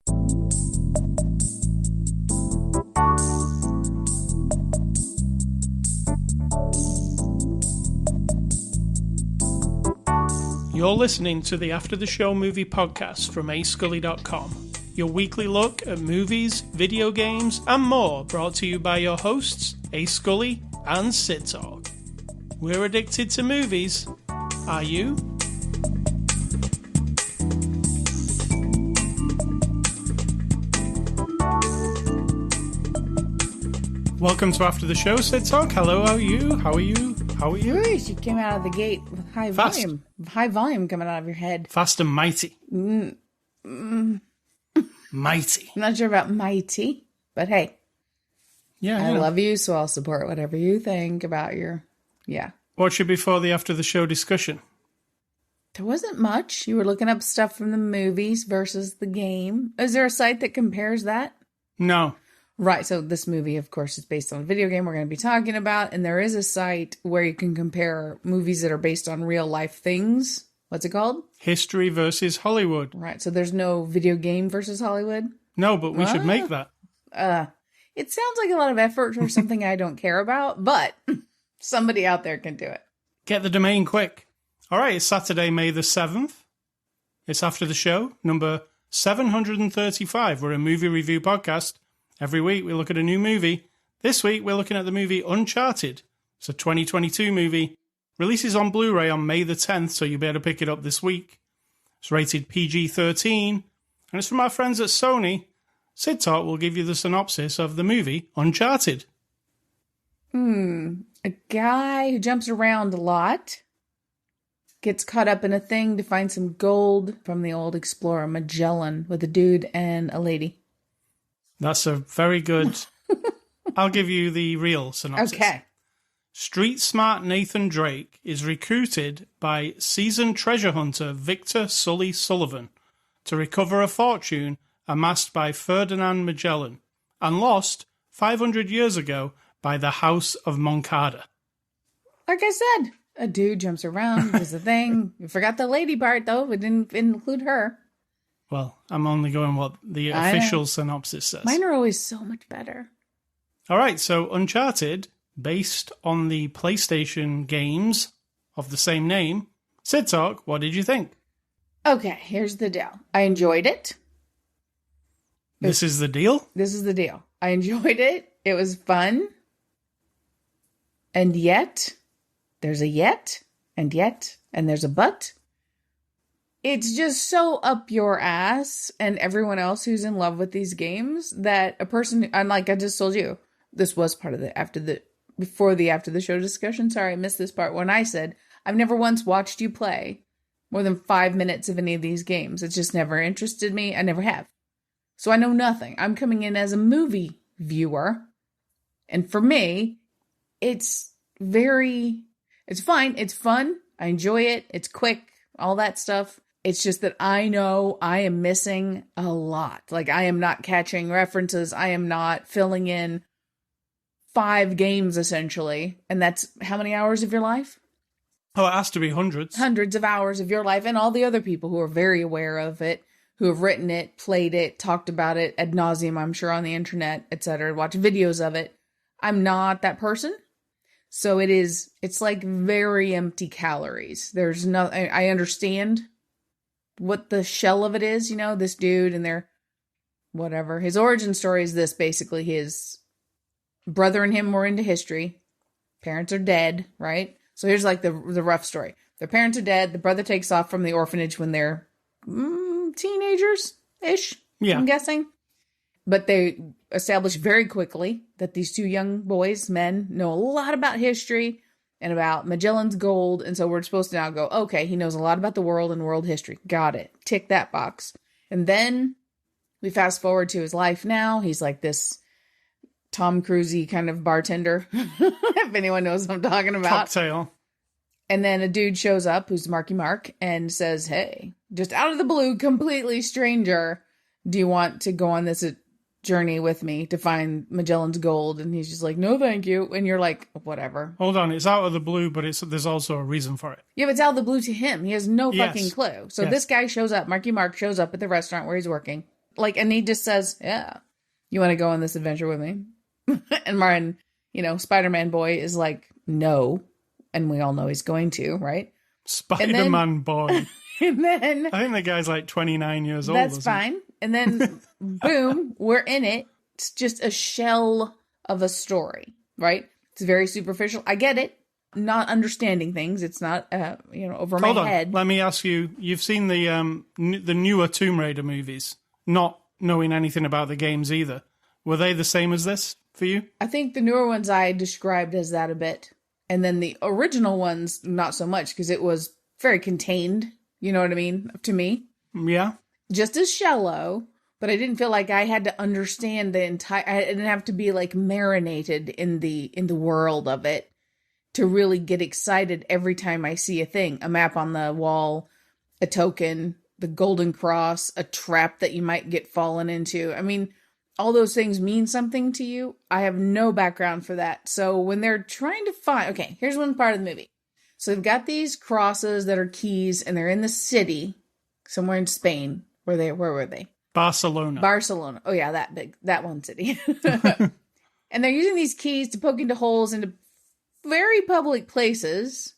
You're listening to the After the Show Movie Podcast from ascully.com, your weekly look at movies, video games, and more, brought to you by your hosts, A. Scully and Sid Talk. We're addicted to movies. Are you? Welcome to After the Show, Sid Talk. Hello, how are you? How are you? How are you? Nice. You came out of the gate with high volume. High volume coming out of your head. Fast and mighty. Mighty. I'm not sure about mighty, but hey. Yeah, I love you, so I'll support whatever you think about your... Yeah. What's your before the After the Show discussion? There wasn't much. You were looking up stuff from the movies versus the game. Is there a site that compares that? No. Right, so this movie, of course, is based on a video game we're going to be talking about, and there is a site where you can compare movies that are based on real-life things. What's it called? History versus Hollywood. Right, so there's no video game versus Hollywood? No, but we should make that. It sounds like a lot of effort for something I don't care about, but somebody out there can do it. Get the domain quick. All right, it's Saturday, May the 7th. It's After the Show, number 735. We're a movie review podcast. Every week we look at a new movie. This week we're looking at the movie Uncharted. It's a 2022 movie. Releases on Blu-ray on May the 10th, so you'll be able to pick it up this week. It's rated PG-13, and it's from our friends at Sony. Sid Talk will give you the synopsis of the movie Uncharted. A guy who jumps around a lot gets caught up in a thing to find some gold from the old explorer Magellan with a dude and a lady. That's a very good... I'll give you the real synopsis. Okay. Street smart Nathan Drake is recruited by seasoned treasure hunter Victor Sully Sullivan to recover a fortune amassed by Ferdinand Magellan and lost 500 years ago by the House of Moncada. Like I said, a dude jumps around, does the thing. You forgot the lady part, though. We didn't include her. Well, I'm only going what the official synopsis says. Mine are always so much better. All right, so Uncharted, based on the PlayStation games of the same name. Sid Talk, what did you think? Okay, here's the deal. I enjoyed it. This is the deal? This is the deal. I enjoyed it. It was fun. And yet, there's a yet, and there's a but. It's just so up your ass and everyone else who's in love with these games that a person, and like I just told you, this was part of before the after the show discussion. Sorry, I missed this part when I said, I've never once watched you play more than 5 minutes of any of these games. It's just never interested me. I never have. So I know nothing. I'm coming in as a movie viewer. And for me, it's fine. It's fun. I enjoy it. It's quick, all that stuff. It's just that I know I am missing a lot. Like, I am not catching references. I am not filling in 5 games, essentially. And that's how many hours of your life? Oh, it has to be hundreds. Hundreds of hours of your life, and all the other people who are very aware of it, who have written it, played it, talked about it ad nauseum, I'm sure, on the internet, etc., watch videos of it. I'm not that person. So it's like very empty calories. There's no, I understand what the shell of it is, this dude and their, whatever. His origin story is this, basically. His brother and him were into history. Parents are dead, right? So here's like the rough story. Their parents are dead. The brother takes off from the orphanage when they're teenagers-ish, I'm guessing. But they establish very quickly that these 2 young boys, men, know a lot about history and about Magellan's gold. And so we're supposed to now go, okay, he knows a lot about the world and world history. Got it. Tick that box. And then we fast forward to his life now. He's like this Tom Cruise-y kind of bartender, if anyone knows what I'm talking about. Cocktail. And then a dude shows up who's Marky Mark and says, hey, just out of the blue, completely stranger, do you want to go on this journey with me to find Magellan's gold? And he's just like, no, thank you. And you're like, whatever. Hold on. It's out of the blue, but there's also a reason for it. Yeah, but it's out of the blue to him. He has no fucking clue. So this guy shows up. Marky Mark shows up at the restaurant where he's working. like, and he just says, yeah, you want to go on this adventure with me? And Martin, Spider-Man boy is like, no. And we all know he's going to, right? Spider-Man boy. And then I think the guy's like 29 years old. that's fine. And then boom, we're in it. It's just a shell of a story, right? It's very superficial. I get it. Not understanding things. It's not, over my head. Let me ask you, you've seen the newer Tomb Raider movies, not knowing anything about the games either. Were they the same as this for you? I think the newer ones I described as that a bit. And then the original ones, not so much, because it was very contained. You know what I mean? To me. Yeah. Just as shallow, but I didn't feel like I had to understand the entire, I didn't have to be like marinated in the world of it to really get excited every time I see a thing. A map on the wall, a token, the golden cross, a trap that you might get fallen into. I mean, all those things mean something to you. I have no background for that. So when they're trying to find, okay, here's one part of the movie. So they've got these crosses that are keys and they're in the city somewhere in Spain. Where were they? Barcelona. Oh yeah, that one city. And they're using these keys to poke into holes into very public places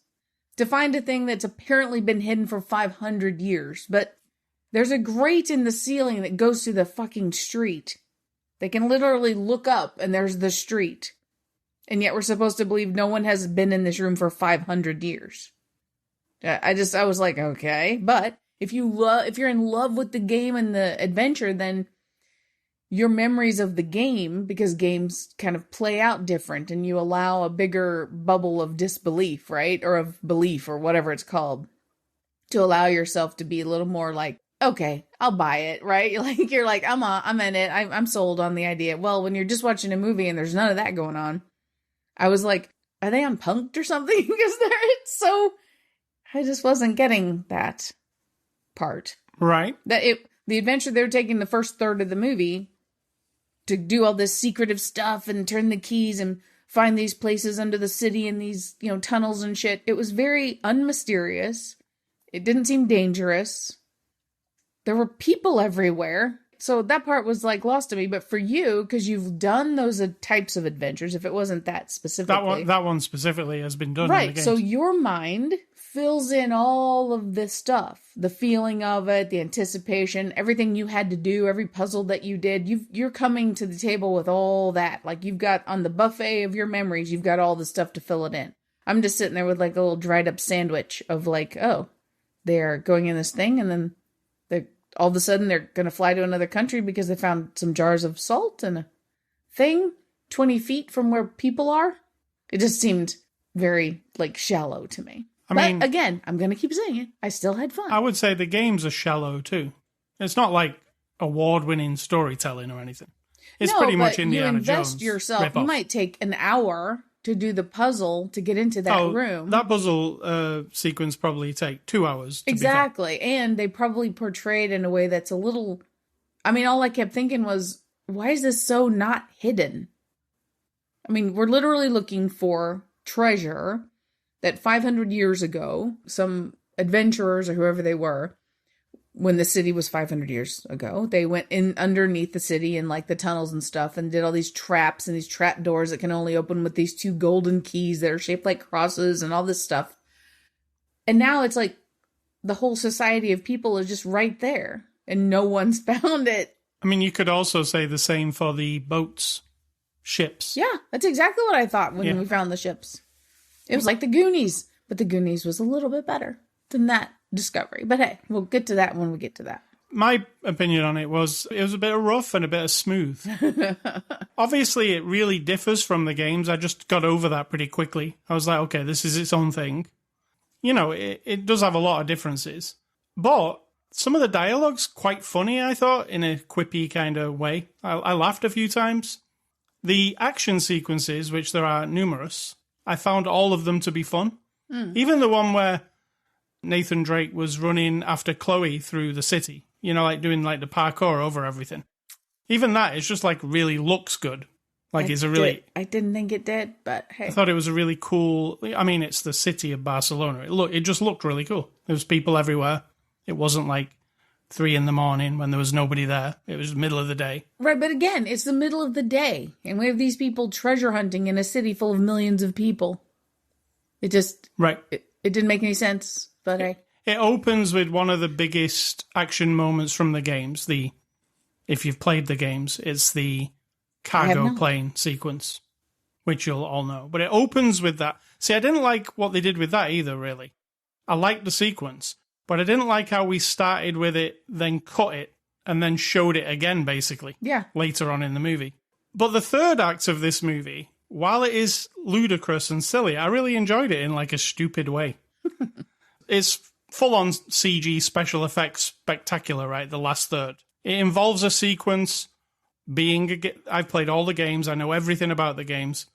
to find a thing that's apparently been hidden for 500 years. But there's a grate in the ceiling that goes to the fucking street. They can literally look up and there's the street. And yet we're supposed to believe no one has been in this room for 500 years. I was like, okay. But if you're in love with the game and the adventure, then your memories of the game, because games kind of play out different and you allow a bigger bubble of disbelief, right? Or of belief or whatever it's called, to allow yourself to be a little more like, okay, I'll buy it, right? You're like, I'm in it. I'm sold on the idea. Well, when you're just watching a movie and there's none of that going on, I was like, are they on Punk'd or something? Because I just wasn't getting that part. Right. The adventure, they were taking the first third of the movie to do all this secretive stuff and turn the keys and find these places under the city and these, tunnels and shit. It was very unmysterious. It didn't seem dangerous. There were people everywhere. So that part was like lost to me. But for you, because you've done those types of adventures, if it wasn't that specifically. That one specifically has been done. Right. In the games. So your mind fills in all of this stuff. The feeling of it, the anticipation, everything you had to do, every puzzle that you did. You're coming to the table with all that. Like you've got on the buffet of your memories, you've got all the stuff to fill it in. I'm just sitting there with like a little dried up sandwich of like, oh, they're going in this thing and then all of a sudden they're going to fly to another country because they found some jars of salt and a thing 20 feet from where people are. It just seemed very like shallow to me. But again, I'm going to keep saying it. I still had fun. I would say the games are shallow too. It's not like award-winning storytelling or anything. It's pretty much Indiana Jones. You invest yourself. Rip-off. You might take an hour to do the puzzle to get into that room. That puzzle sequence probably take 2 hours. Exactly. And they probably portrayed in a way that's a little... all I kept thinking was, why is this so not hidden? We're literally looking for treasure that 500 years ago, some adventurers or whoever they were, when the city was 500 years ago, they went in underneath the city and like the tunnels and stuff and did all these traps and these trap doors that can only open with these 2 golden keys that are shaped like crosses and all this stuff. And now it's like the whole society of people is just right there and no one's found it. You could also say the same for the boats, ships. Yeah, that's exactly what I thought when we found the ships. It was like the Goonies, but the Goonies was a little bit better than that discovery. But hey, we'll get to that when we get to that. My opinion on it was a bit of rough and a bit of smooth. Obviously, it really differs from the games. I just got over that pretty quickly. I was like, okay, this is its own thing. It does have a lot of differences. But some of the dialogue's quite funny, I thought, in a quippy kind of way. I laughed a few times. The action sequences, which there are numerous, I found all of them to be fun. Even the one where Nathan Drake was running after Chloe through the city, like doing like the parkour over everything. Even that, it's just like really looks good. Like I didn't think it did, but hey. I thought it was a really cool, it's the city of Barcelona. It just looked really cool. There was people everywhere. It wasn't like 3 in the morning when there was nobody there. It was the middle of the day. Right, but again, it's the middle of the day. And we have these people treasure hunting in a city full of millions of people. It just... Right. It didn't make any sense, but It opens with one of the biggest action moments from the games. If you've played the games, it's the cargo plane sequence, which you'll all know. But it opens with that. See, I didn't like what they did with that either, really. I liked the sequence, but I didn't like how we started with it, then cut it, and then showed it again, basically. Yeah. Later on in the movie. But the third act of this movie, while it is ludicrous and silly, I really enjoyed it in like a stupid way. It's full-on CG special effects spectacular, right? The last third. It involves a sequence I've played all the games. I know everything about the games.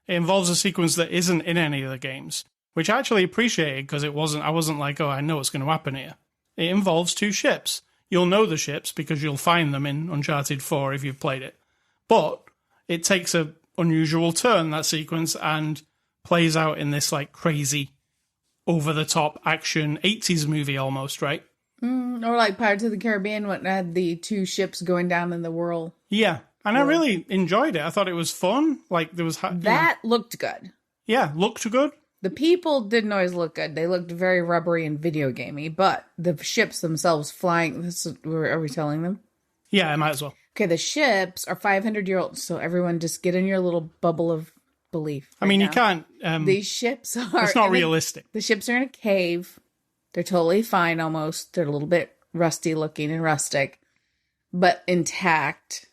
It involves a sequence that isn't in any of the games, which I actually appreciated because I wasn't like, oh, I know what's going to happen here. It involves 2 ships. You'll know the ships because you'll find them in Uncharted 4 if you've played it. But it takes a unusual turn, that sequence, and plays out in this like crazy, over-the-top action 80s movie almost, right? Or like Pirates of the Caribbean, when it had the 2 ships going down in the whirl. Yeah, and I really enjoyed it. I thought it was fun. Like there was that looked good. Yeah, looked good. The people didn't always look good. They looked very rubbery and video gamey, but the ships themselves flying. Are we telling them? Yeah, I might as well. Okay, the ships are 500-year-old, so everyone just get in your little bubble of belief. I mean, now. You can't. These ships are. It's not realistic. The ships are in a cave. They're totally fine almost. They're a little bit rusty looking and rustic, but intact.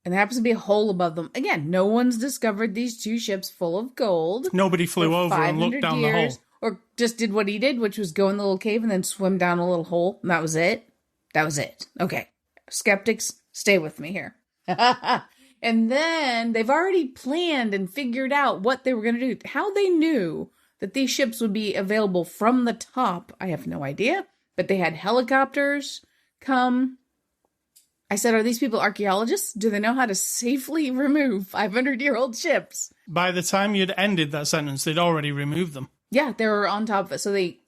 And there happens to be a hole above them. Again, no one's discovered these 2 ships full of gold. Nobody flew over and looked down the hole. Or just did what he did, which was go in the little cave and then swim down a little hole. And that was it. That was it. Okay. Skeptics, stay with me here. And then they've already planned and figured out what they were going to do. How they knew that these ships would be available from the top, I have no idea. But they had helicopters come. I said, are these people archaeologists? Do they know how to safely remove 500-year-old ships? By the time you'd ended that sentence, they'd already removed them. Yeah, they were on top of it. So they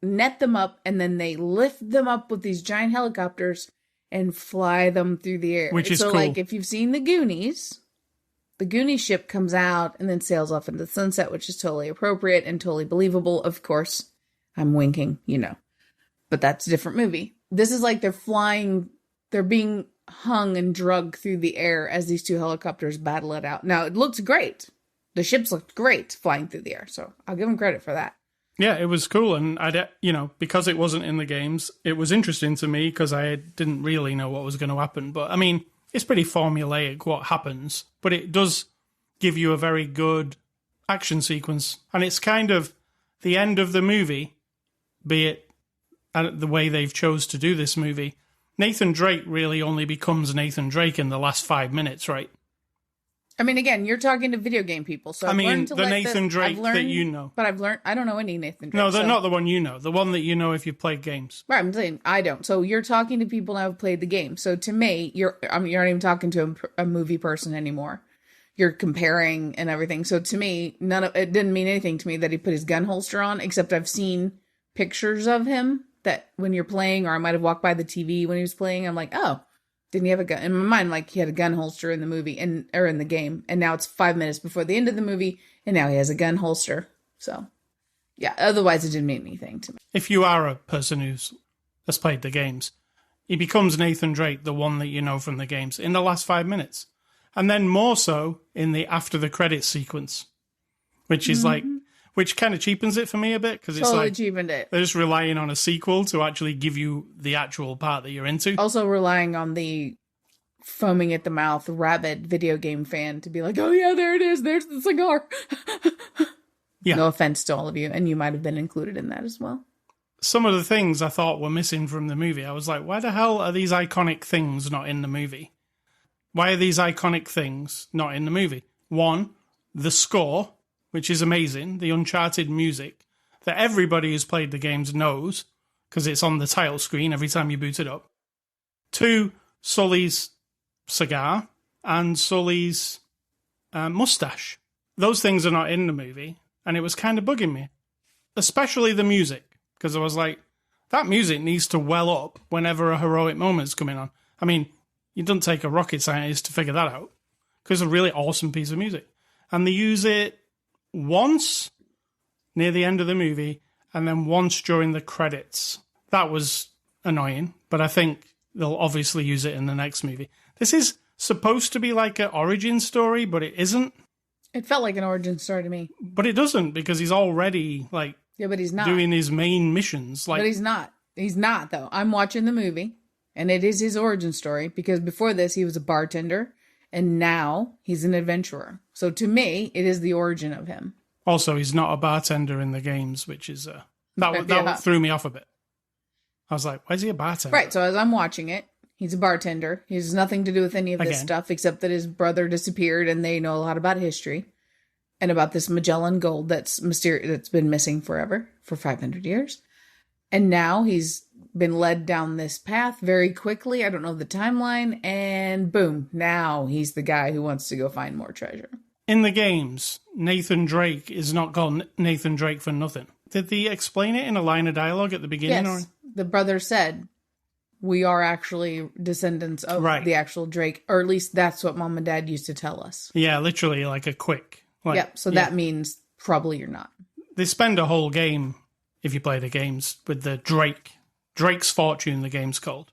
net them up, and then they lift them up with these giant helicopters and fly them through the air. Which is cool. So, like, if you've seen the Goonies ship comes out and then sails off into the sunset, which is totally appropriate and totally believable. Of course, I'm winking, But that's a different movie. This is like they're flying, they're being hung and drugged through the air as these 2 helicopters battle it out. Now, it looks great. The ships looked great flying through the air, so I'll give them credit for that. Yeah, it was cool, and because it wasn't in the games, it was interesting to me because I didn't really know what was going to happen. But, I mean, it's pretty formulaic what happens, but it does give you a very good action sequence, and it's kind of the end of the movie, be it the way they've chose to do this movie. Nathan Drake really only becomes Nathan Drake in the last 5 minutes, right? I mean, again, you're talking to video game people, so I've learned to the Nathan Drake that you know. But I've learned, I don't know any Nathan Drake. No, they're not the one you know. The one that you know if you've played games. Right, I'm saying I don't. So you're talking to people now who've played the game. So to me, you're not even talking to a movie person anymore. You're comparing and everything. So to me, it didn't mean anything to me that he put his gun holster on, except I've seen pictures of him that when you're playing, or I might have walked by the TV when he was playing, I'm like, oh, didn't he have a gun? In my mind, like he had a gun holster in the movie or in the game, and now it's 5 minutes before the end of the movie, and now he has a gun holster. So, yeah. Otherwise, it didn't mean anything to me. If you are a person has played the games, he becomes Nathan Drake, the one that you know from the games, in the last 5 minutes, and then more so in the after the credits sequence, which is which kind of cheapens it for me a bit, because it's totally like cheapened it. They're just relying on a sequel to actually give you the actual part that you're into. Also relying on the foaming at the mouth, rabid video game fan to be like, oh yeah, there it is, there's the cigar. Yeah. No offense to all of you, and you might have been included in that as well. Some of the things I thought were missing from the movie, I was like, why the hell are these iconic things not in the movie? Why are these iconic things not in the movie? One, the score, which is amazing, the Uncharted music that everybody who's played the games knows because it's on the title screen every time you boot it up. Two, Sully's cigar and Sully's mustache. Those things are not in the movie, and it was kind of bugging me, especially the music, because I was like, that music needs to well up whenever a heroic moment's coming on. I mean, you don't take a rocket scientist to figure that out, because it's a really awesome piece of music. And they use it once near the end of the movie, and then once during the credits. That was annoying, but I think they'll obviously use it in the next movie. This is supposed to be like an origin story, but it isn't. It felt like an origin story to me. But it doesn't, because he's already, like, yeah, but he's not doing his main missions. Like, but he's not. He's not, though. I'm watching the movie, and it is his origin story, because before this, he was a bartender, and now he's an adventurer. So to me, it is the origin of him. Also, he's not a bartender in the games, which is... that threw me off a bit. I was like, why is he a bartender? Right, so as I'm watching it, he's a bartender. He has nothing to do with any of this stuff, except that his brother disappeared, and they know a lot about history, and about this Magellan gold that's been missing forever, for 500 years. And now he's been led down this path very quickly. I don't know the timeline, and boom, now he's the guy who wants to go find more treasure. In the games, Nathan Drake is not called Nathan Drake for nothing. Did they explain it in a line of dialogue at the beginning? Yes, the brother said, we are actually descendants of the actual Drake, or at least that's what Mom and Dad used to tell us. Yeah, literally like a quick. Like, so that means probably you're not. They spend a whole game, if you play the games, with the Drake's Fortune, the game's called,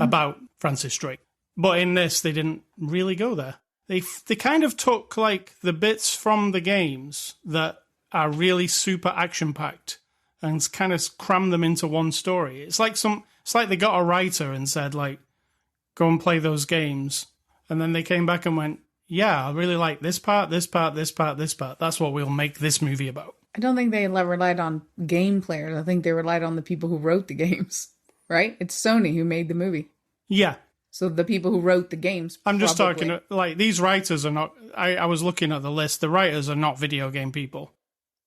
about Francis Drake. But in this, they didn't really go there. They kind of took like the bits from the games that are really super action-packed and kind of crammed them into one story. It's like they got a writer and said, like, go and play those games. And then they came back and went, yeah, I really like this part, this part, this part, this part. That's what we'll make this movie about. I don't think they relied on game players. I think they relied on the people who wrote the games, right? It's Sony who made the movie. Yeah. So the people who wrote the games. I'm just talking, like, these writers are not, I was looking at the list, the writers are not video game people.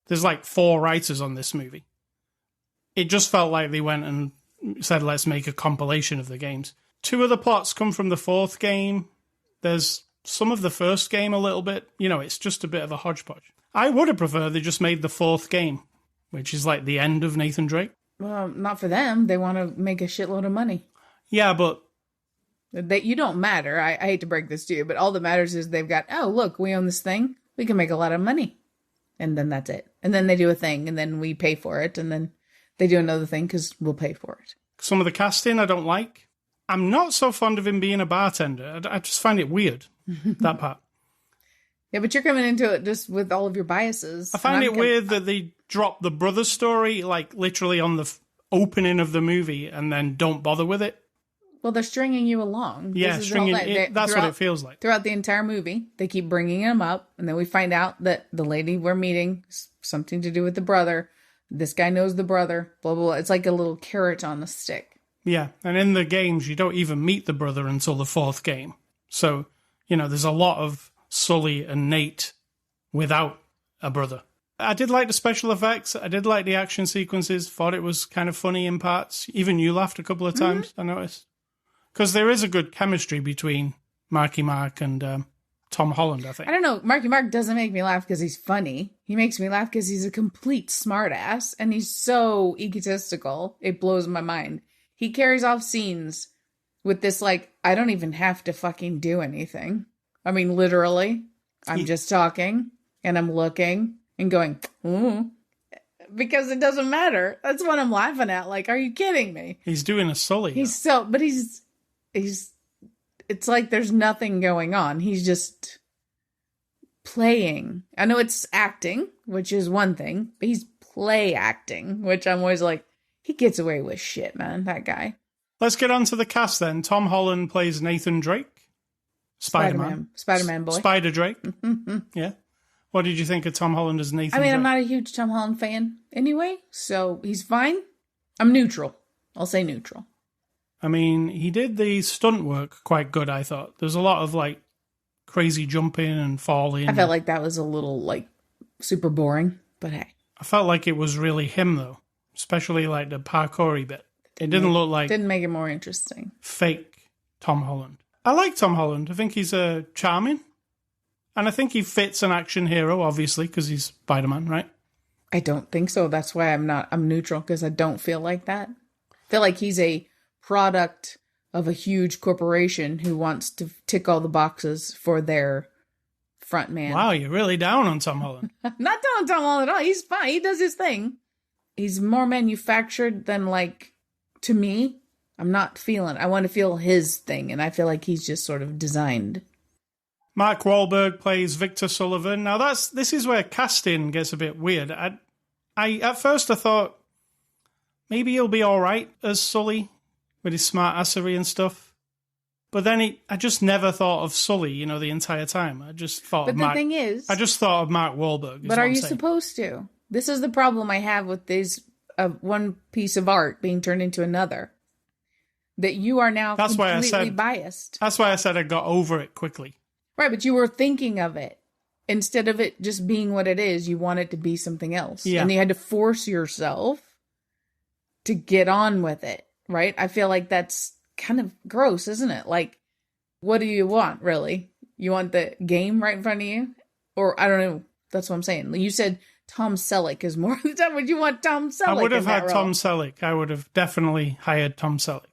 There's like 4 writers on this movie. It just felt like they went and said, let's make a compilation of the games. 2 of the plots come from the 4th game. There's some of the first game a little bit. You know, it's just a bit of a hodgepodge. I would have preferred they just made the 4th game, which is like the end of Nathan Drake. Well, not for them. They want to make a shitload of money. Yeah, but... you don't matter. I hate to break this to you, but all that matters is they've got, oh, look, we own this thing. We can make a lot of money. And then that's it. And then they do a thing, and then we pay for it, and then they do another thing because we'll pay for it. Some of the casting I don't like. I'm not so fond of him being a bartender. I just find it weird, that part. Yeah, but you're coming into it just with all of your biases. I find it weird that they drop the brother story, like, literally on the opening of the movie and then don't bother with it. Well, they're stringing you along. Yeah, that's what it feels like. Throughout the entire movie, they keep bringing him up, and then we find out that the lady we're meeting is something to do with the brother. This guy knows the brother, blah, blah, blah. It's like a little carrot on a stick. Yeah, and in the games, you don't even meet the brother until the 4th game. So, you know, there's a lot of Sully and Nate without a brother. I did like the special effects. I did like the action sequences. Thought it was kind of funny in parts. Even you laughed a couple of times, I noticed. Because there is a good chemistry between Marky Mark and Tom Holland, I think. I don't know. Marky Mark doesn't make me laugh because he's funny. He makes me laugh because he's a complete smartass, and he's so egotistical. It blows my mind. He carries off scenes with this, like, I don't even have to fucking do anything. I mean, literally, I'm just talking, and I'm looking, and going, because it doesn't matter. That's what I'm laughing at. Like, are you kidding me? He's doing a Sully. It's like there's nothing going on. He's just playing. I know it's acting, which is one thing, but he's play acting, which I'm always like, he gets away with shit, man, that guy. Let's get on to the cast then. Tom Holland plays Nathan Drake. Spider-Man. Spider-Man boy. Spider Drake. Yeah. What did you think of Tom Holland as Nathan Drake? I'm not a huge Tom Holland fan anyway, so he's fine. I'm neutral. I'll say neutral. I mean, he did the stunt work quite good, I thought. There's a lot of, like, crazy jumping and falling. I felt like that was a little, like, super boring, but hey. I felt like it was really him, though. Especially, like, the parkour-y bit. It didn't look like... Didn't make it more interesting. Fake Tom Holland. I like Tom Holland. I think he's charming. And I think he fits an action hero, obviously, because he's Spider-Man, right? I don't think so. That's why I'm neutral, because I don't feel like that. feel like he's a product of a huge corporation who wants to tick all the boxes for their front man. Wow, you're really down on Tom Holland. Not down on Tom Holland at all. He's fine. He does his thing. He's more manufactured than, like, to me. I'm not feeling. I want to feel his thing, and I feel like he's just sort of designed. Mark Wahlberg plays Victor Sullivan. Now this is where casting gets a bit weird. I at first I thought maybe he'll be all right as Sully with his smart assery and stuff. But then I just never thought of Sully, the entire time. I just thought of Mark. But the thing is, I just thought of Mark Wahlberg. But are you supposed to? This is the problem I have with this one piece of art being turned into another. That you are now completely biased. That's why I said I got over it quickly. Right, but you were thinking of it. Instead of it just being what it is, you want it to be something else. Yeah. And you had to force yourself to get on with it, right? I feel like that's kind of gross, isn't it? Like, what do you want, really? You want the game right in front of you? Or, I don't know. That's what I'm saying. You said Tom Selleck is more the time. Would you want Tom Selleck? I would have had Tom Selleck. I would have definitely hired Tom Selleck.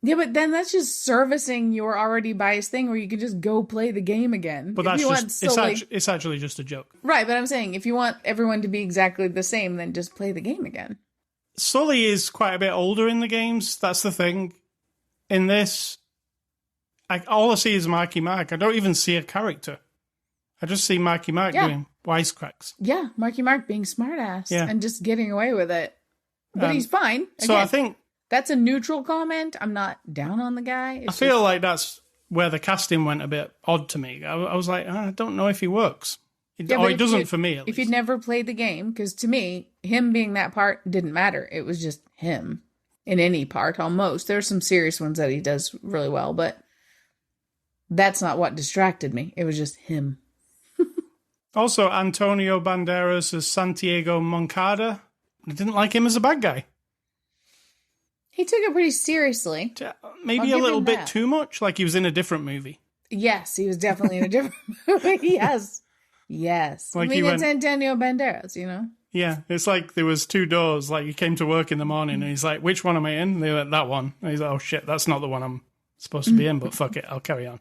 Yeah, but then that's just servicing your already biased thing where you can just go play the game again. But that's it's actually just a joke. Right, but I'm saying if you want everyone to be exactly the same, then just play the game again. Sully is quite a bit older in the games. That's the thing. In this, all I see is Marky Mark. I don't even see a character. I just see Marky Mark doing wisecracks. Yeah, Marky Mark being smartass and just getting away with it. But he's fine. Again, so I think that's a neutral comment. I'm not down on the guy. I feel like that's where the casting went a bit odd to me. I was like, I don't know if he works. He doesn't for me, at least. If you'd never played the game, because to me, him being that part didn't matter. It was just him in any part, almost. There are some serious ones that he does really well, but that's not what distracted me. It was just him. Also, Antonio Banderas as Santiago Moncada. I didn't like him as a bad guy. He took it pretty seriously. Maybe a little bit too much, like he was in a different movie. Yes, he was definitely in a different movie. Yes. Like it's Antonio Banderas, Yeah, it's like there was two doors. Like he came to work in the morning and he's like, which one am I in? And they went, that one. And he's like, oh shit, that's not the one I'm supposed to be in, but fuck it, I'll carry on.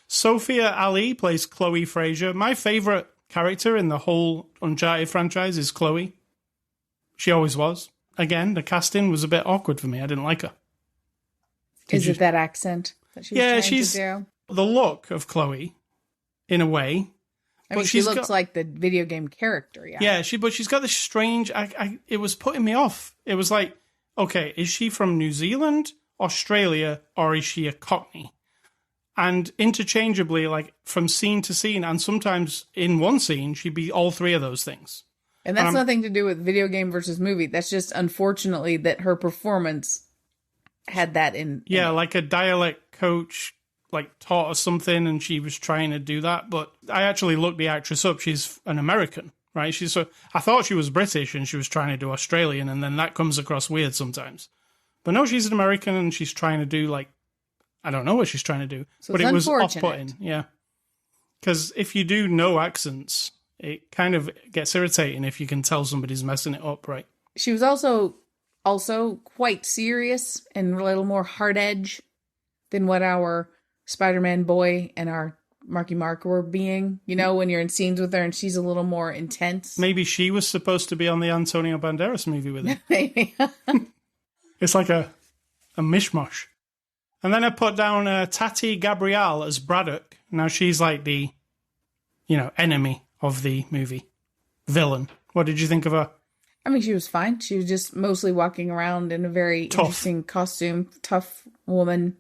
Sophia Ali plays Chloe Fraser. My favourite character in the whole Uncharted franchise is Chloe. She always was. Again, the casting was a bit awkward for me. I didn't like her. Is it that accent that she was trying to do? The look of Chloe, in a way. I mean, she looks like the video game character, Yeah, but she's got this strange... it was putting me off. It was like, okay, is she from New Zealand, Australia, or is she a Cockney? And interchangeably, like, from scene to scene, and sometimes in one scene, she'd be all three of those things. And that's nothing to do with video game versus movie. That's just, unfortunately, that her performance had that in like a dialect coach, like, taught her something, and she was trying to do that. But I actually looked the actress up. She's an American, right? I thought she was British, and she was trying to do Australian, and then that comes across weird sometimes. But no, she's an American, and she's trying to do, like, I don't know what she's trying to do. So but it was off-putting, yeah. Because if you do no accents, it kind of gets irritating if you can tell somebody's messing it up, right? She was also quite serious and a little more hard edge than what our Spider-Man boy and our Marky Mark were being. When you're in scenes with her and she's a little more intense. Maybe she was supposed to be on the Antonio Banderas movie with him. Maybe. It's like a mishmash. And then I put down Tati Gabrielle as Braddock. Now she's like the, enemy of the movie. Villain. What did you think of her? I mean, she was fine. She was just mostly walking around in a very interesting costume. Tough woman.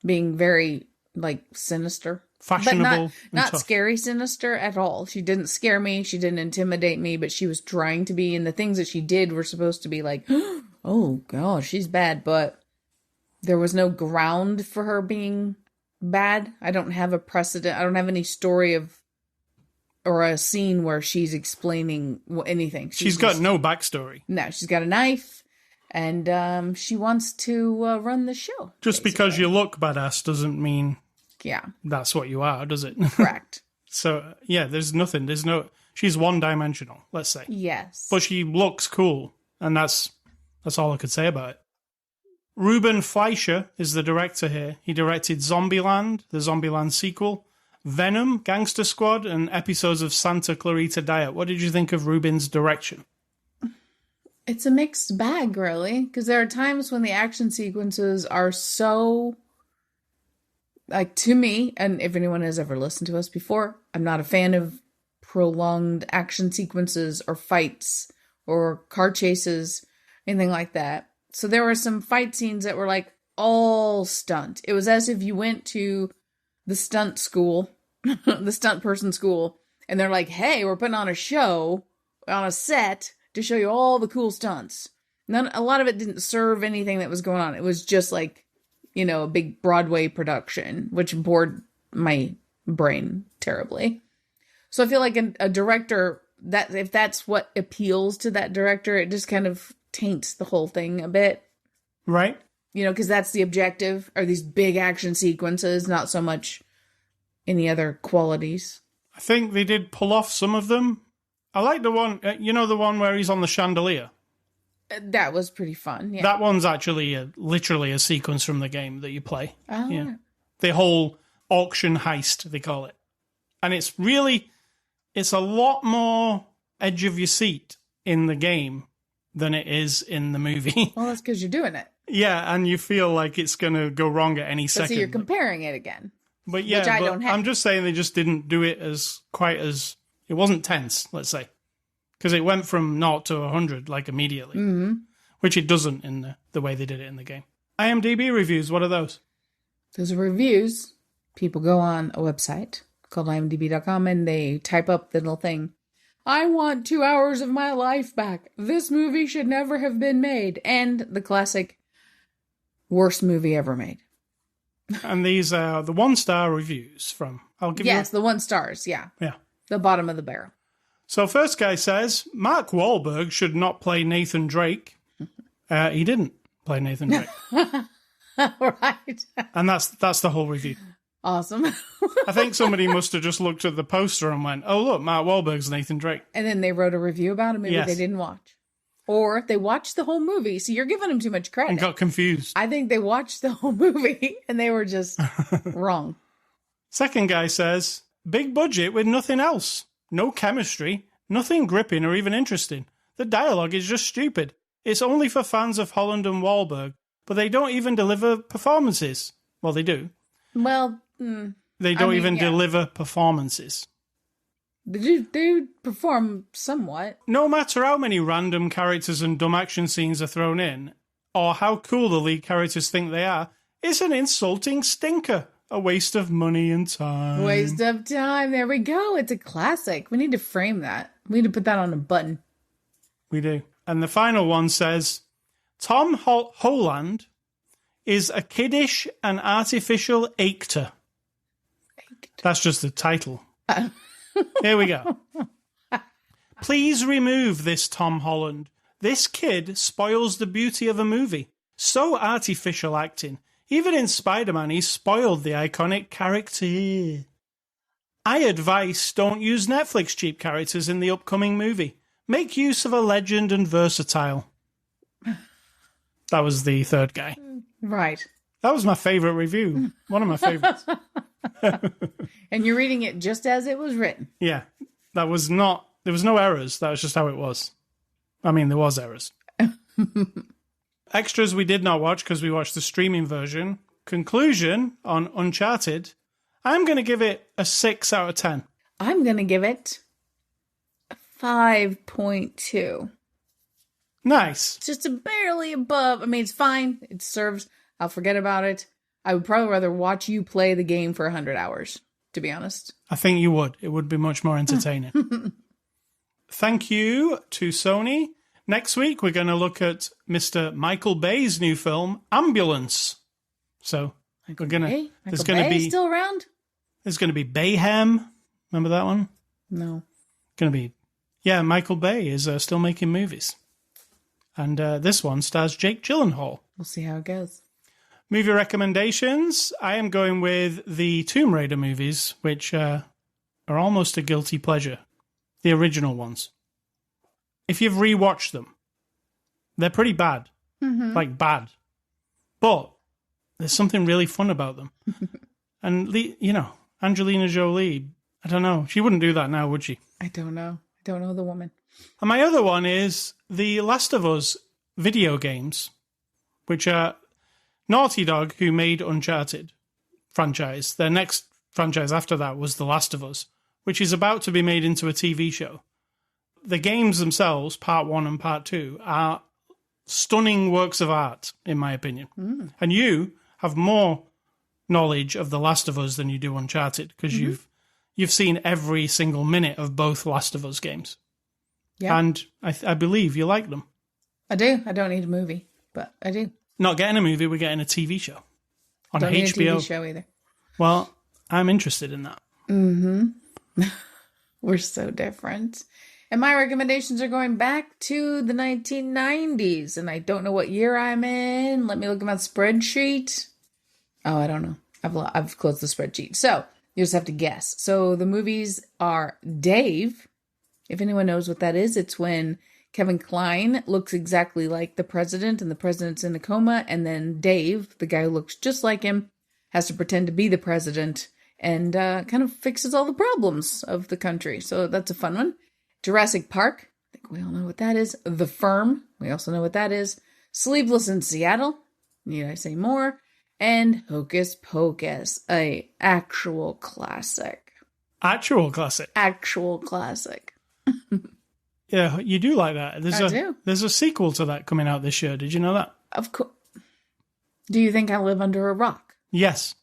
Being very, like, sinister. Fashionable. But not scary sinister at all. She didn't scare me. She didn't intimidate me. But she was trying to be. And the things that she did were supposed to be like, oh, God, she's bad. But there was no ground for her being bad. I don't have a precedent. I don't have any story or a scene where she's explaining anything. She's got no backstory. No, she's got a knife, and she wants to run the show. Just basically. Because you look badass doesn't mean that's what you are, does it? Correct. So, she's one-dimensional, let's say. Yes. But she looks cool, and that's all I could say about it. Ruben Fleischer is the director here. He directed Zombieland, the Zombieland sequel, Venom, Gangster Squad, and episodes of Santa Clarita Diet. What did you think of Ruben's direction? It's a mixed bag, really, because there are times when the action sequences are so, like, to me, and if anyone has ever listened to us before, I'm not a fan of prolonged action sequences or fights or car chases, anything like that. So there were some fight scenes that were like all stunt. It was as if you went to the stunt school, the stunt person school, and they're like, hey, we're putting on a show on a set to show you all the cool stunts. A lot of it didn't serve anything that was going on. It was just like, you know, a big Broadway production, which bored my brain terribly. So I feel like a director, that if that's what appeals to that director, it just kind of taints the whole thing a bit. Right. You know, because that's the objective, are these big action sequences, not so much any other qualities. I think they did pull off some of them. I like the one, the one where he's on the chandelier. That was pretty fun, yeah. That one's actually literally a sequence from the game that you play. Oh. Yeah. The whole auction heist, they call it. And it's a lot more edge of your seat in the game than it is in the movie. Well, that's because you're doing it. Yeah, and you feel like it's going to go wrong at any But second. so you're comparing it again. But yeah, which I don't have. I'm just saying they just didn't do it it wasn't tense, let's say. Because it went from 0 to 100, like, immediately. Mm-hmm. Which it doesn't in the way they did it in the game. IMDb reviews, what are those? Those are reviews. People go on a website called imdb.com and they type up the little thing. I want 2 hours of my life back. This movie should never have been made. And the classic worst movie ever made. And these are the 1-star reviews from... Yes, the 1 stars, yeah. Yeah. The bottom of the barrel. So first guy says, Mark Wahlberg should not play Nathan Drake. He didn't play Nathan Drake. Right. And that's the whole review. Awesome. I think somebody must have just looked at the poster and went, oh, look, Mark Wahlberg's Nathan Drake. And then they wrote a review about a movie they didn't watch. Or they watched the whole movie. So you're giving them too much credit. And got confused. I think they watched the whole movie and they were just wrong. Second guy says, big budget with nothing else. No chemistry, nothing gripping or even interesting. The dialogue is just stupid. It's only for fans of Holland and Wahlberg, but they don't even deliver performances. Well, they do. Well, they don't even deliver performances. They do perform somewhat. No matter how many random characters and dumb action scenes are thrown in, or how cool the lead characters think they are, it's an insulting stinker. A waste of money and time. Waste of time. There we go. It's a classic. We need to frame that. We need to put that on a button. We do. And the final one says, Tom Holland is a kiddish and artificial actor. That's just the title. Here we go. Please remove this Tom Holland. This kid spoils the beauty of a movie. So artificial acting. Even in Spider-Man, he spoiled the iconic character. I advise don't use Netflix cheap characters in the upcoming movie. Make use of a legend and versatile. That was the third guy. Right. That was my favorite review. One of my favorites. And you're reading it just as it was written. Yeah. There was no errors. That was just how it was. I mean, there was errors. Extras we did not watch because we watched the streaming version. Conclusion on Uncharted. I'm going to give it a 6 out of 10. I'm going to give it a 5.2. Nice. It's just barely above. I mean, it's fine. It serves. I'll forget about it. I would probably rather watch you play the game for 100 hours, to be honest. I think you would. It would be much more entertaining. Thank you to Sony. Next week, we're going to look at Mr. Michael Bay's new film, Ambulance. So we're going to. There's going to be still around. There's going to be Bayhem. Remember that one? No. Going to be. Yeah, Michael Bay is still making movies, and this one stars Jake Gyllenhaal. We'll see how it goes. Movie recommendations. I am going with the Tomb Raider movies, which are almost a guilty pleasure. The original ones. If you've rewatched them, they're pretty bad. Mm-hmm. Like bad. But there's something really fun about them. And, Angelina Jolie, I don't know. She wouldn't do that now, would she? I don't know. I don't know the woman. And my other one is the Last of Us video games, which are Naughty Dog, who made Uncharted franchise. Their next franchise after that was The Last of Us, which is about to be made into a TV show. The games themselves, Part 1 and Part 2, are stunning works of art, in my opinion. And you have more knowledge of The Last of Us than you do Uncharted, because you've seen every single minute of both Last of Us games. Yeah. And I believe you like them. I do. I don't need a movie, but I do. Not getting a movie, we're getting a TV show on Don't HBO. need a TV show either. Well, I'm interested in that. We're so different. And my recommendations are going back to the 1990s, and I don't know what year I'm in. Let me look at my spreadsheet. Oh, I don't know. I've closed the spreadsheet. So you just have to guess. So the movies are Dave. If anyone knows what that is, it's when Kevin Kline looks exactly like the president, and the president's in a coma, and then Dave, the guy who looks just like him, has to pretend to be the president and kind of fixes all the problems of the country. So that's a fun one. Jurassic Park. I think we all know what that is. The Firm. We also know what that is. Sleepless in Seattle. Need I say more? And Hocus Pocus, a actual classic. Actual classic. Actual classic. Yeah, you do like that. I do. There's a sequel to that coming out this year. Did you know that? Of course. Do you think I live under a rock? Yes.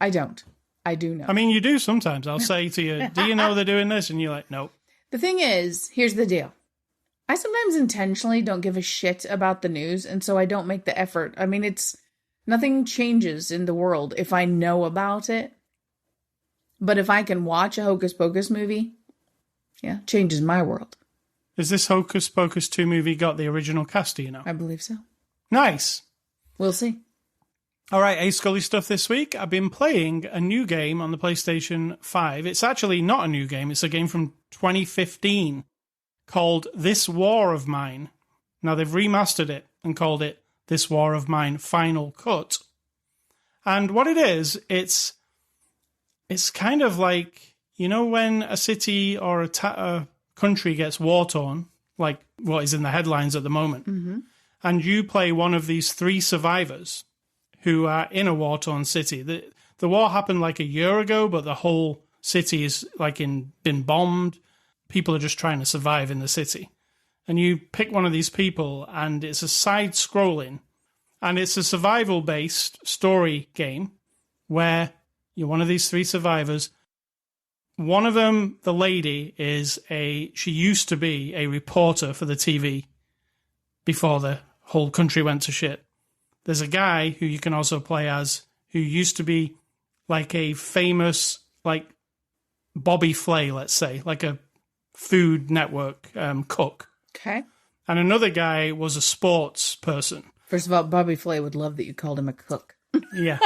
I don't. I do know. I mean, you do sometimes. I'll say to you, do you know they're doing this? And you're like, nope. The thing is, here's the deal. I sometimes intentionally don't give a shit about the news, and so I don't make the effort. I mean, nothing changes in the world if I know about it. But if I can watch a Hocus Pocus movie, yeah, changes my world. Has this Hocus Pocus 2 movie got the original cast, do you know? I believe so. Nice. We'll see. All right, A Scully stuff this week. I've been playing a new game on the PlayStation 5. It's actually not a new game. It's a game from 2015 called This War of Mine. Now, they've remastered it and called it This War of Mine Final Cut. And what it is, it's kind of like, you know, when a city or a country gets war-torn, like what is in the headlines at the moment, and you play one of these 3 survivors who are in a war-torn city. The war happened like a year ago, but the whole city is been bombed. People are just trying to survive in the city. And you pick one of these people, and it's a side-scrolling, and it's a survival-based story game where you're one of these 3 survivors. One of them, the lady, she used to be a reporter for the TV before the whole country went to shit. There's a guy who you can also play as who used to be like a famous, like Bobby Flay, let's say, like a Food Network cook. Okay. And another guy was a sports person. First of all, Bobby Flay would love that you called him a cook. Yeah.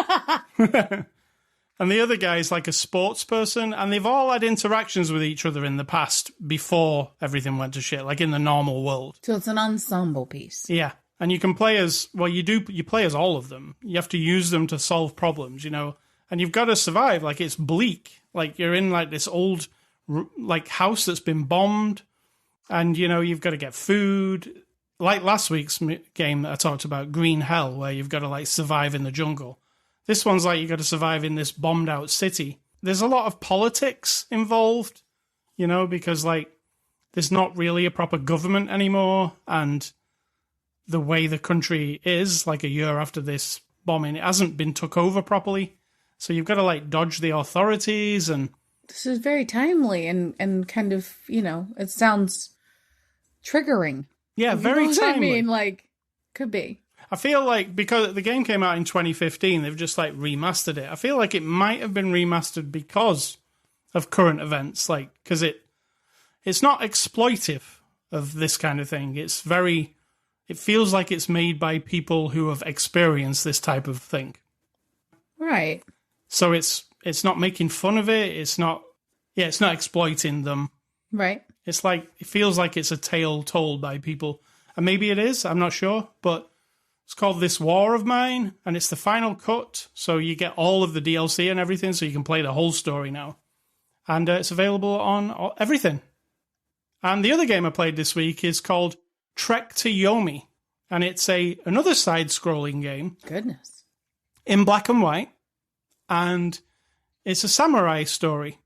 And the other guy is like a sports person, and they've all had interactions with each other in the past before everything went to shit, like in the normal world. So it's an ensemble piece. Yeah. And you can play as, well, you play as all of them. You have to use them to solve problems, you know, and you've got to survive. Like, it's bleak. Like, you're in like this old, like, house that's been bombed, and, you know, you've got to get food. Like last week's game that I talked about, Green Hell, where you've got to, like, survive in the jungle. This one's like, you've got to survive in this bombed out city. There's a lot of politics involved, you know, because, like, there's not really a proper government anymore, and the way the country is, like a year after this bombing, it hasn't been took over properly. So you've got to, like, dodge the authorities. And this is very timely and kind of, you know, it sounds triggering. Yeah, very timely. I mean, like, could be. I feel like because the game came out in 2015, they've just, like, remastered it. I feel like it might have been remastered because of current events, like, because it's not exploitive of this kind of thing. It feels like it's made by people who have experienced this type of thing. Right. So it's not making fun of it. It's not exploiting them. Right. It's like, it feels like it's a tale told by people. And maybe it is, I'm not sure. But It's called This War of Mine, and it's the final cut, so you get all of the DLC and everything, so you can play the whole story now. And it's available on everything. And the other game I played this week is called Trek to Yomi, and it's another side-scrolling game. Goodness. In black and white, and it's a samurai story.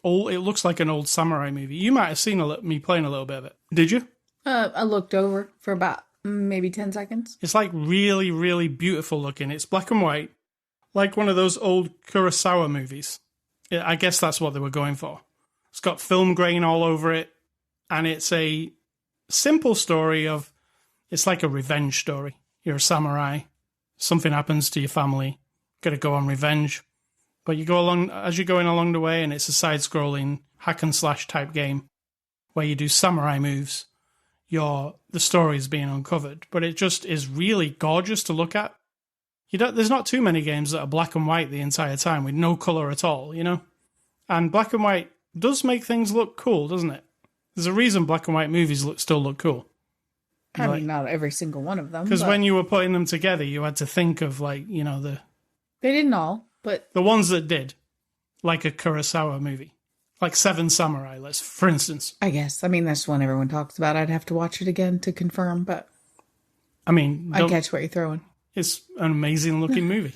It looks like an old samurai movie. You might have seen me playing a little bit of it. Did you? I looked over for about maybe 10 seconds. It's like really, really beautiful looking. It's black and white, like one of those old Kurosawa movies. I guess that's what they were going for. It's got film grain all over it, and it's a simple story of, it's like a revenge story. You're a samurai. Something happens to your family. Got to go on revenge. But you go along, as you're going along the way, and it's a side-scrolling hack and slash type game where you do samurai moves. The story is being uncovered, but it just is really gorgeous to look at. There's not too many games that are black and white the entire time with no color at all, you know? And black and white does make things look cool, doesn't it? There's a reason black and white movies still look cool. I mean, not every single one of them. Because when you were putting them together, you had to think of, like, you know, They didn't all, but... The ones that did. Like a Kurosawa movie. Like Seven Samurai, for instance. I guess. I mean, that's one everyone talks about. I'd have to watch it again to confirm, but... I mean... I catch what you're throwing. It's an amazing looking movie.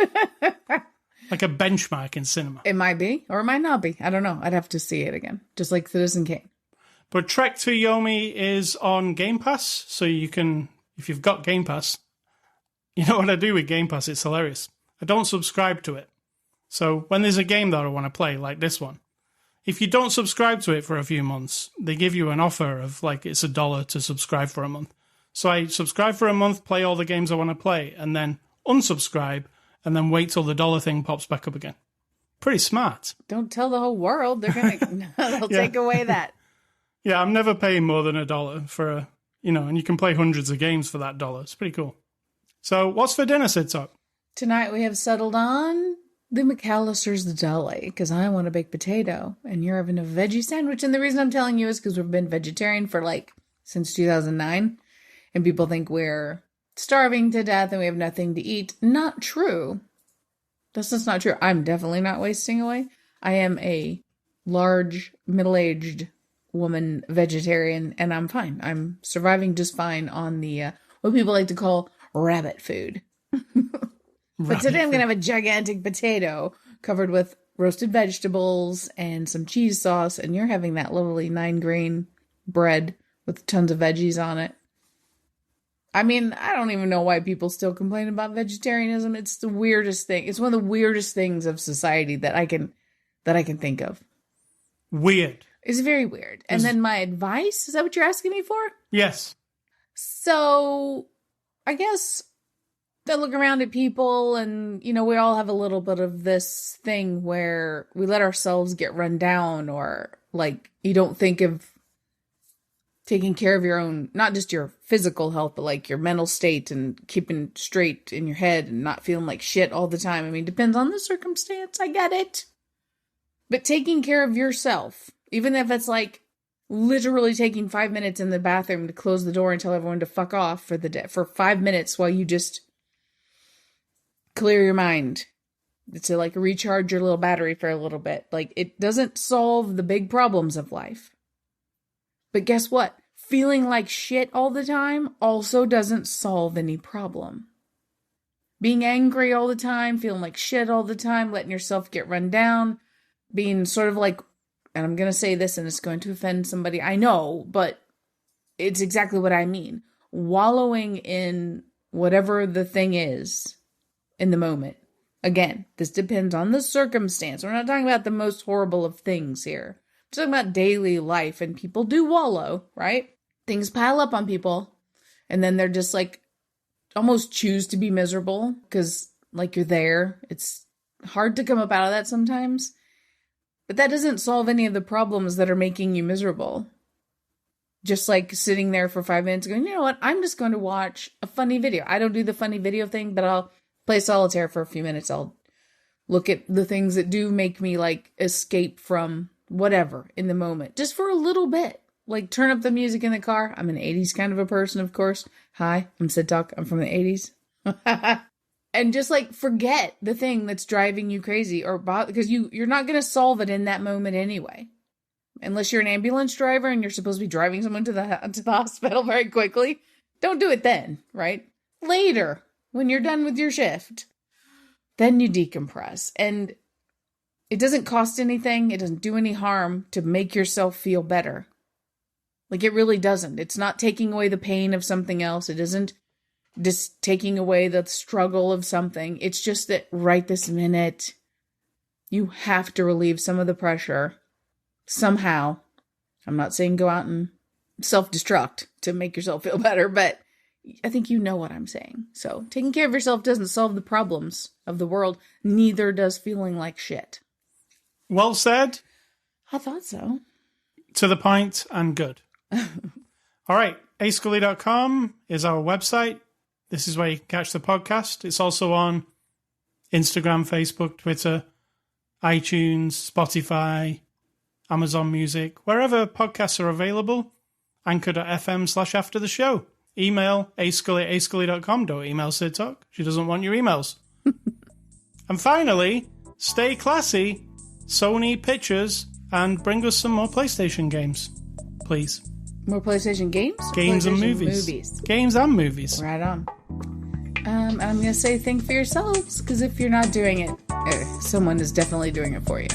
Like a benchmark in cinema. It might be, or it might not be. I don't know. I'd have to see it again. Just like Citizen Kane. But Trek to Yomi is on Game Pass, so you can, if you've got Game Pass, you know what I do with Game Pass? It's hilarious. I don't subscribe to it. So when there's a game that I want to play, like this one, if you don't subscribe to it for a few months, they give you an offer of, like, it's $1 to subscribe for a month. So I subscribe for a month, play all the games I want to play, and then unsubscribe, and then wait till the dollar thing pops back up again. Pretty smart. Don't tell the whole world. They're gonna they'll take away that. Yeah, I'm never paying more than $1 for and you can play hundreds of games for that $1. It's pretty cool. So, what's for dinner, Sid Talk? Tonight we have settled on the McAllister's deli, because I want a baked potato, and you're having a veggie sandwich. And the reason I'm telling you is because we've been vegetarian for, since 2009, and people think we're starving to death and we have nothing to eat. Not true. That's just not true. I'm definitely not wasting away. I am a large, middle-aged woman vegetarian, and I'm fine. I'm surviving just fine on the what people like to call rabbit food. But today I'm going to have a gigantic potato covered with roasted vegetables and some cheese sauce, and you're having that lovely 9-grain bread with tons of veggies on it. I mean, I don't even know why people still complain about vegetarianism. It's the weirdest thing. It's one of the weirdest things of society that I can think of. Weird. It's very weird. And then my advice, is that what you're asking me for? Yes. So, I guess I look around at people and, we all have a little bit of this thing where we let ourselves get run down, or, you don't think of taking care of your own, not just your physical health, but, your mental state and keeping straight in your head and not feeling like shit all the time. I mean, depends on the circumstance. I get it. But taking care of yourself, even if it's literally taking 5 minutes in the bathroom to close the door and tell everyone to fuck off for the day, for 5 minutes while you just clear your mind, to recharge your little battery for a little bit. It doesn't solve the big problems of life. But guess what? Feeling like shit all the time also doesn't solve any problem. Being angry all the time, feeling like shit all the time, letting yourself get run down, being sort of and I'm going to say this and it's going to offend somebody, I know, but it's exactly what I mean. Wallowing in whatever the thing is in the moment. Again, this depends on the circumstance. We're not talking about the most horrible of things here. We're talking about daily life, and people do wallow, right? Things pile up on people, and then they're just almost choose to be miserable because you're there. It's hard to come up out of that sometimes. But that doesn't solve any of the problems that are making you miserable. Just sitting there for 5 minutes going, you know what? I'm just going to watch a funny video. I don't do the funny video thing, but I'll play solitaire for a few minutes. I'll look at the things that do make me escape from whatever in the moment. Just for a little bit. Turn up the music in the car. I'm an 80s kind of a person, of course. Hi, I'm Sid Talk. I'm from the 80s. And just like forget the thing that's driving you crazy or because you're not going to solve it in that moment anyway. Unless you're an ambulance driver and you're supposed to be driving someone to the hospital very quickly. Don't do it then, right? Later, when you're done with your shift, then you decompress. And it doesn't cost anything. It doesn't do any harm to make yourself feel better. Like, it really doesn't. It's not taking away the pain of something else. It isn't just taking away the struggle of something. It's just that right this minute, you have to relieve some of the pressure somehow. I'm not saying go out and self-destruct to make yourself feel better, but I think you know what I'm saying. So taking care of yourself doesn't solve the problems of the world. Neither does feeling like shit. Well said. I thought so. To the point and good. All right. ascully.com is our website. This is where you can catch the podcast. It's also on Instagram, Facebook, Twitter, iTunes, Spotify, Amazon Music, wherever podcasts are available. Anchor.fm/after the show. Email ascully@ascully.com. Don't email Sid Talk. She doesn't want your emails. And finally, stay classy, Sony Pictures, and bring us some more PlayStation games, please. More PlayStation games? Games and movies. Games and movies. Right on. I'm going to say think for yourselves, because if you're not doing it, someone is definitely doing it for you.